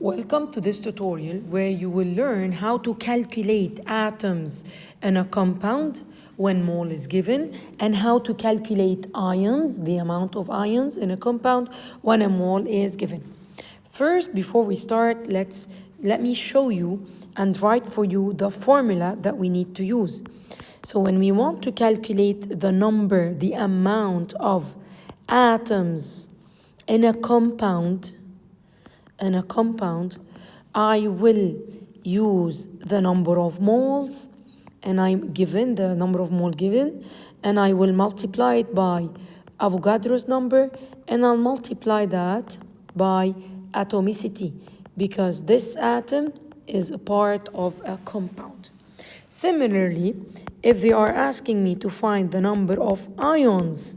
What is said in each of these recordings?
Welcome to this tutorial where you will learn how to calculate atoms in a compound when mole is given, and how to calculate ions, the amount of ions in a compound when a mole is given. First, before we start, let me show you and write for you the formula that we need to use. So when we want to calculate the number, the amount of atoms in a compound, I will use the number of moles, and I'm given the number of mole given, and I will multiply it by Avogadro's number, and I'll multiply that by atomicity, because this atom is a part of a compound. Similarly, if they are asking me to find the number of ions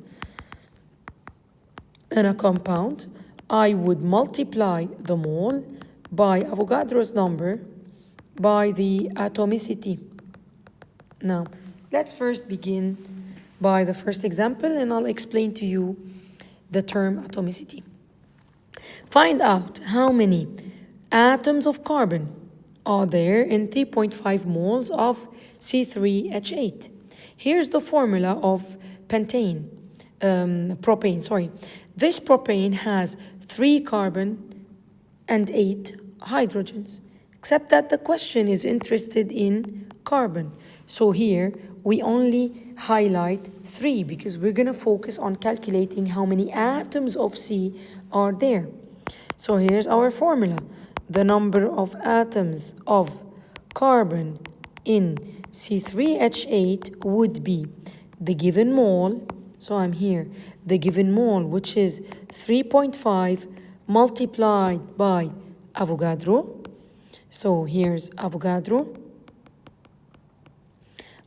in a compound, I would multiply the mole by Avogadro's number by the atomicity. Now, let's first begin by the first example, and I'll explain to you the term atomicity. Find out how many atoms of carbon are there in 3.5 moles of C3H8. Here's the formula of propane. This propane has 3 carbon and 8 hydrogens, except that the question is interested in carbon. So here we only highlight 3 because we're going to focus on calculating how many atoms of C are there. So here's our formula. The number of atoms of carbon in C3H8 would be the given mole. So I'm here, the given mole, which is 3.5 multiplied by Avogadro. So here's Avogadro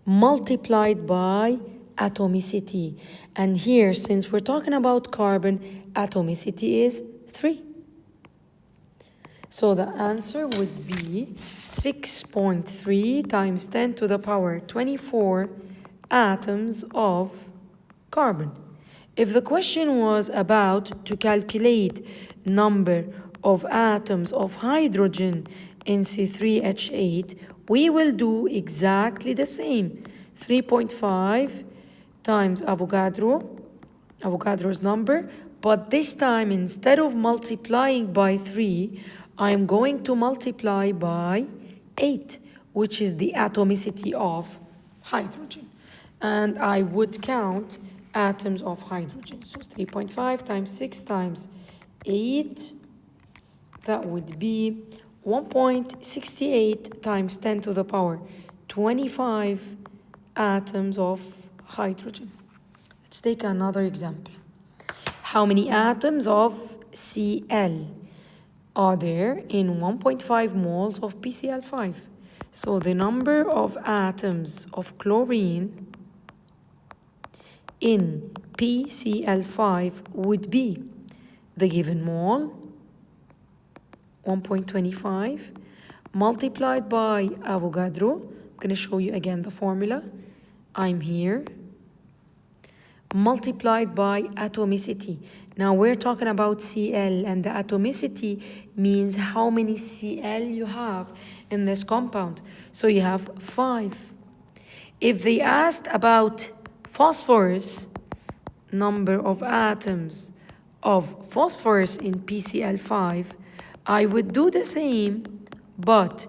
multiplied by atomicity. And here, since we're talking about carbon, atomicity is 3. So the answer would be 6.3 times 10 to the power 24 atoms of carbon. If the question was about to calculate number of atoms of hydrogen in C3H8, we will do exactly the same. 3.5 times Avogadro's number, but this time instead of multiplying by 3, I am going to multiply by 8, which is the atomicity of hydrogen. And I would count atoms of hydrogen. So 3.5 times 6 times 8, that would be 1.68 times 10 to the power 25 atoms of hydrogen. Let's take another example. How many atoms of Cl are there in 1.5 moles of PCl5? So the number of atoms of chlorine in PCl5 would be the given mole, 1.25, multiplied by Avogadro. I'm going to show you again the formula. I'm here. Multiplied by atomicity. Now we're talking about Cl, and the atomicity means how many Cl you have in this compound. So you have 5. If they asked about phosphorus, number of atoms of phosphorus in PCl5, I would do the same, but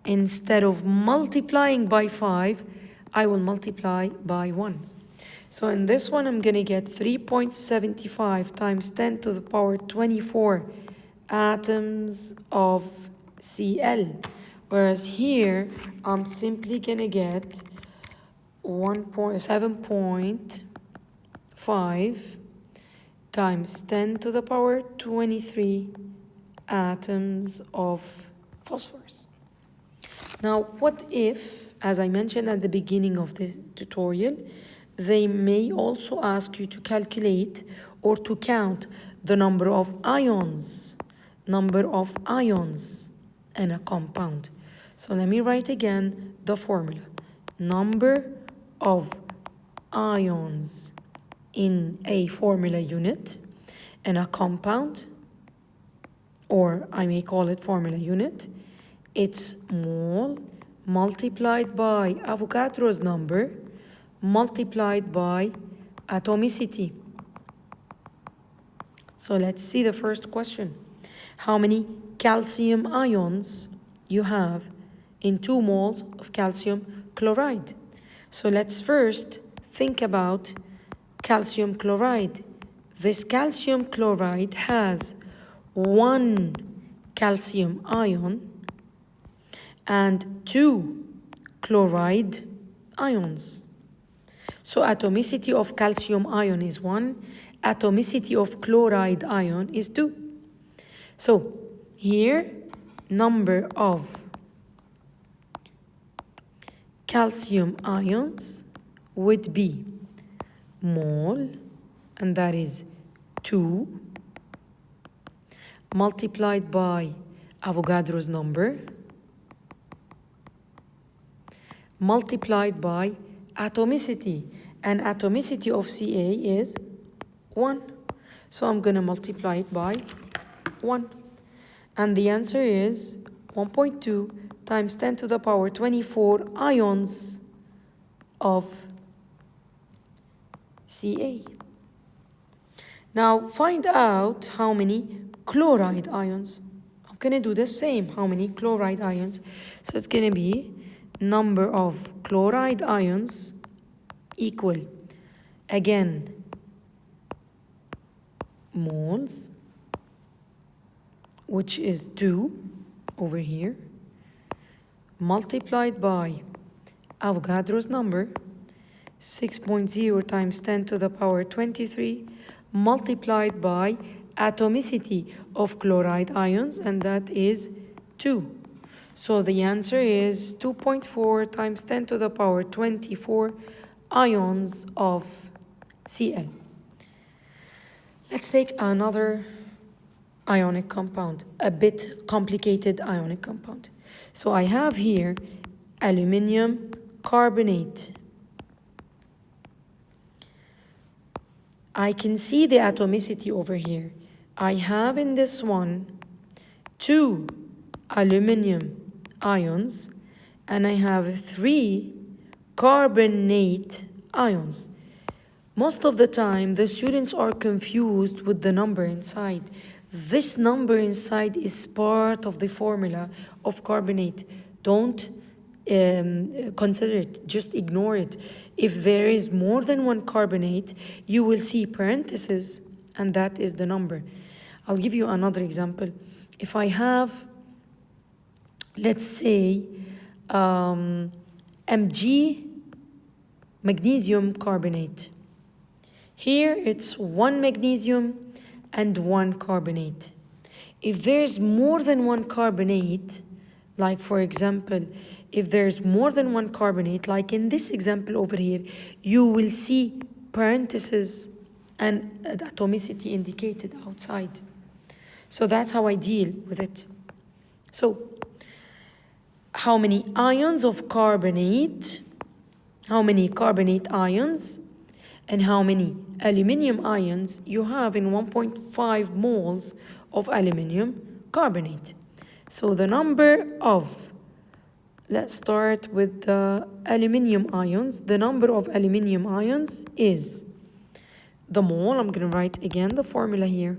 instead of multiplying by 5, I will multiply by 1. So in this one, I'm going to get 3.75 times 10 to the power 24 atoms of Cl. Whereas here, I'm simply going to get 7.5 times 10 to the power 23 atoms of phosphorus. Now, what if, as I mentioned at the beginning of this tutorial, they may also ask you to calculate or to count the number of ions in a compound. So let me write again the formula. Number of ions in a formula unit in a compound or I may call it formula unit. It's mole multiplied by Avogadro's number multiplied by atomicity. So let's see the first question. How many calcium ions you have in 2 moles of calcium chloride? So let's first think about calcium chloride. This calcium chloride has 1 calcium ion and 2 chloride ions. So atomicity of calcium ion is 1, atomicity of chloride ion is 2. So here, number of calcium ions would be mole, and that is 2, multiplied by Avogadro's number, multiplied by atomicity. And atomicity of Ca is 1. So I'm going to multiply it by 1. And the answer is 1.2 times 10 to the power 24 ions of Ca. Now find out how many chloride ions. I'm going to do the same. How many chloride ions? So it's going to be number of chloride ions equal, again, moles, which is 2 over here, multiplied by Avogadro's number, 6.0 times 10 to the power 23, multiplied by atomicity of chloride ions, and that is 2. So the answer is 2.4 times 10 to the power 24 ions of Cl. Let's take another ionic compound, a bit complicated ionic compound. So I have here aluminium carbonate. I can see the atomicity over here. I have in this one 2 aluminium ions, and I have 3 carbonate ions. Most of the time, the students are confused with the number inside. This number inside is part of the formula of carbonate. Don't consider it, just ignore it. If there is more than 1 carbonate, you will see parentheses, and that is the number. I'll give you another example. If I have, let's say, Mg magnesium carbonate. Here it's 1 magnesium and 1 carbonate. If there's more than 1 carbonate, like for example, if there's more than 1 carbonate, like in this example over here, you will see parentheses and atomicity indicated outside. So that's how I deal with it. So how many ions of carbonate, how many carbonate ions, and how many aluminium ions you have in 1.5 moles of aluminium carbonate. So the number of, let's start with the aluminium ions. The number of aluminium ions is the mole. I'm going to write again the formula here.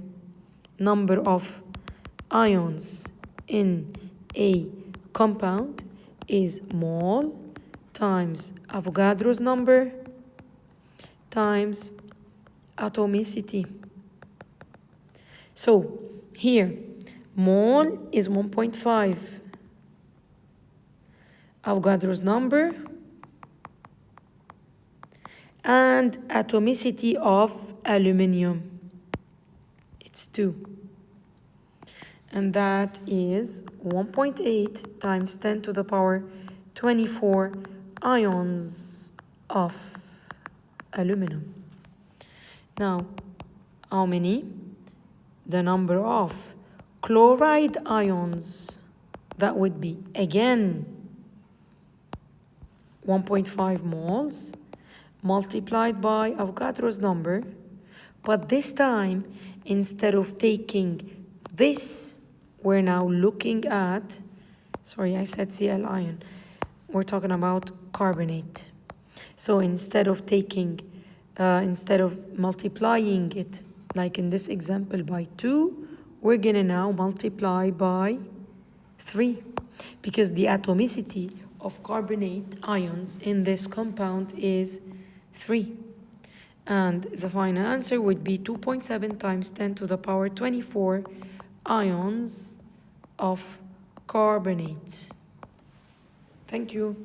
Number of ions in a compound is mole times Avogadro's number times atomicity. So here, mole is 1.5. Avogadro's number and atomicity of aluminium, it's 2. And that is 1.8 times 10 to the power 24 ions of aluminum. Now, how many? The number of chloride ions, that would be, again, 1.5 moles multiplied by Avogadro's number. But this time, instead of taking this we're now looking at, sorry, I said Cl ion. We're talking about carbonate. So instead of multiplying it, like in this example, by 2, we're gonna now multiply by 3, because the atomicity of carbonate ions in this compound is 3. And the final answer would be 2.7 times 10 to the power 24 ions of carbonate. Thank you.